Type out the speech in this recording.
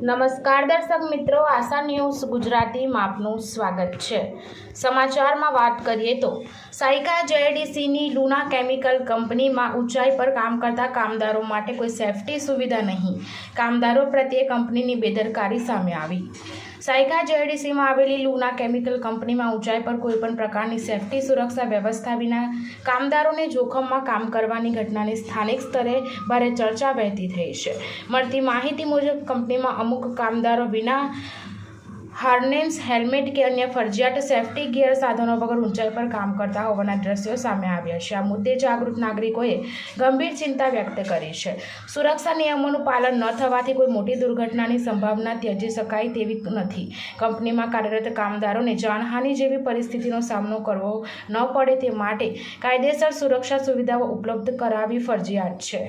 નમસ્કાર દર્શક મિત્રો, આશા ન્યૂઝ ગુજરાતીમાં આપનું સ્વાગત છે। સમાચારમાં વાત કરીએ તો સાયકા જેઆઈડીસીની લુના કેમિકલ કંપનીમાં ઊંચાઈ પર કામ કરતા કામદારો માટે કોઈ સેફટી સુવિધા નહીં, કામદારો પ્રત્યે કંપનીની બેદરકારી સામે આવી। સાયકા જેઆઈડીસીમાં આવેલી લુના કેમિકલ કંપનીમાં ઊંચાઈ પર કોઈપણ પ્રકારની સેફટી સુરક્ષા વ્યવસ્થા વિના કામદારોને જોખમમાં કામ કરવાની ઘટનાની સ્થાનિક સ્તરે ભારે ચર્ચા વહેતી થઈ છે। મળતી માહિતી મુજબ કંપનીમાં અમુક કામદારો વિના હાર્નેસ, હેલ્મેટ કે અન્ય ફરજિયાત સેફટી ગિયર સાધનો વગર ઊંચાઈ પર કામ કરતા હોવાના દ્રશ્યો સામે આવ્યા છે। આ મુદ્દે જાગૃત નાગરિકોએ ગંભીર ચિંતા વ્યક્ત કરી છે। સુરક્ષા નિયમોનું પાલન ન થવાથી કોઈ મોટી દુર્ઘટનાની સંભાવના ત્યજી શકાય તેવી નથી। કંપનીમાં કાર્યરત કામદારોને જાનહાનિ જેવી પરિસ્થિતિનો સામનો કરવો ન પડે તે માટે કાયદેસર સુરક્ષા સુવિધાઓ ઉપલબ્ધ કરાવવી ફરજિયાત છે।